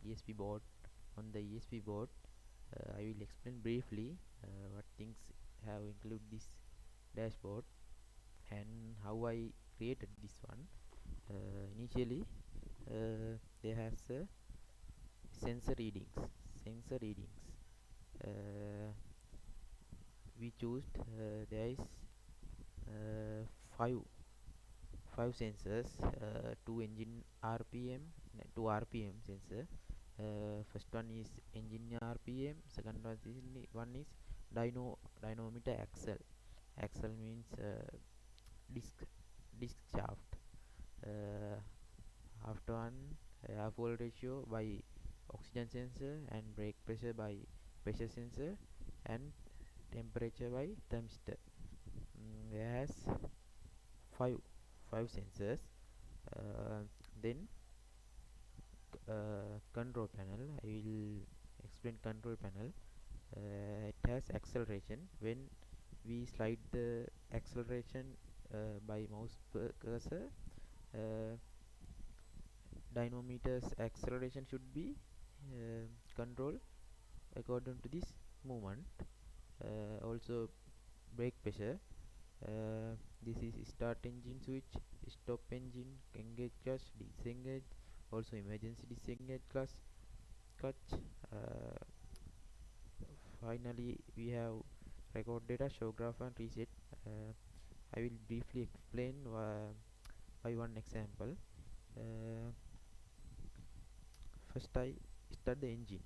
ESP board. On the ESP board, I will explain briefly what things have included this dashboard and how I created this one. Initially, there has sensor readings. Sensor readings. Uh, we choose there is uh, five five sensors, two engine RPM, two RPM sensor. First one is engine RPM, second one is dynamometer axle. Axle means disc disc shaft. uh, After one, airflow ratio by oxygen sensor, and brake pressure by pressure sensor, and temperature by thermistor. It has five five sensors. uh, then Control panel, I will explain control panel. It has acceleration. When we slide the acceleration by mouse cursor, uh, dynamometer's acceleration should be controlled according to this movement. Also brake pressure. This is start engine switch, stop engine, engage clutch, disengage, also emergency disengage clutch. uh, Finally, we have record data, show graph, and reset. uh, I will briefly explain by one example. uh, First, I start the engine.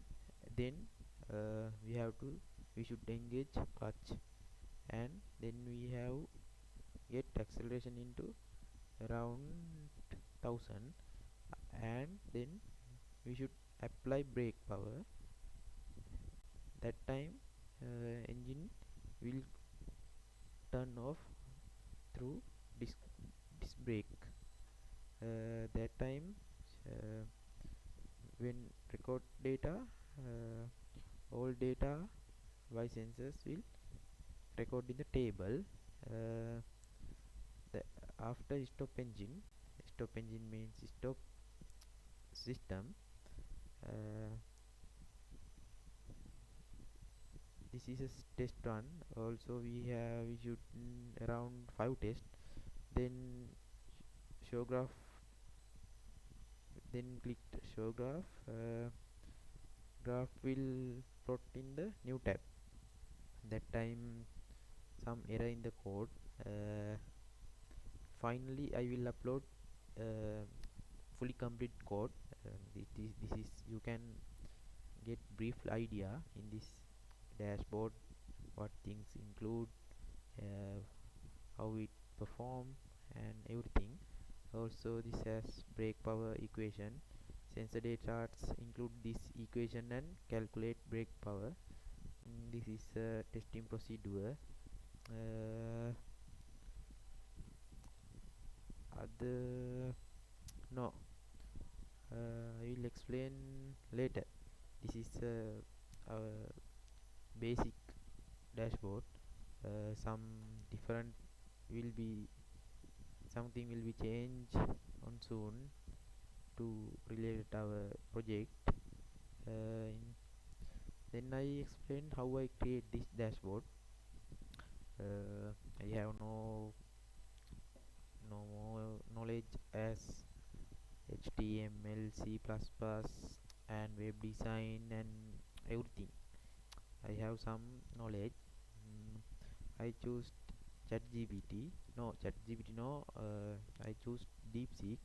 Then we should engage clutch, and then we have get acceleration into around 1000, and then we should apply brake power. That time, engine will turn off through disc disc brake. That time, uh, when record data, uh, all data by sensors will record in the table. uh, the After stop engine means stop system. uh, this is a test one. Also, we should around 5 tests. Then show graph, then click show graph. Graph will plot in the new tab. That time, some error in the code. uh, Finally, I will upload uh, fully complete code. This is you can get brief idea in this dashboard what things include, uh, how it perform, and everything. Also, this has brake power equation. Sensor data charts include this equation and calculate brake power. This is a testing procedure. uh, Other no I will explain later. This is our basic dashboard. Some different will be Something will be changed on soon to relate our project. Then I explain how I create this dashboard. I have no more knowledge as HTML, C++, and web design and everything. I have some knowledge. Mm, I choose ChatGPT. No, ChatGPT. No, I choose DeepSeek.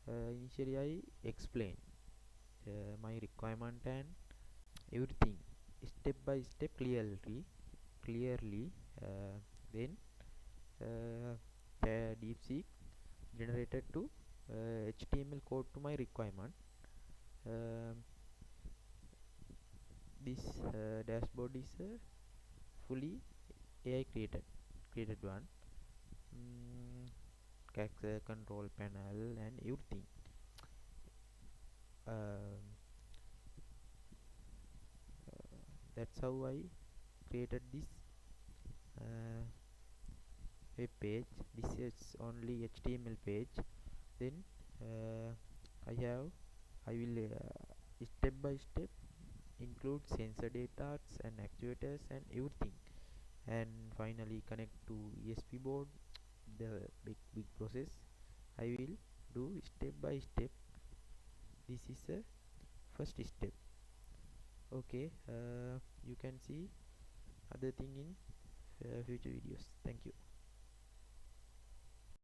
Initially, I explain my requirement and everything step by step clearly. Uh, then the DeepSeek generated to HTML code to my requirement. Um, this dashboard is fully AI created one. mm, Control panel and everything. um, that's how I created this uh, web page. This is only HTML page. Then uh, I will step by step, include sensor data and actuators and everything, and finally connect to ESP board. The big process I will do step by step. This is a first step. Okay, you can see other thing in future videos. Thank you.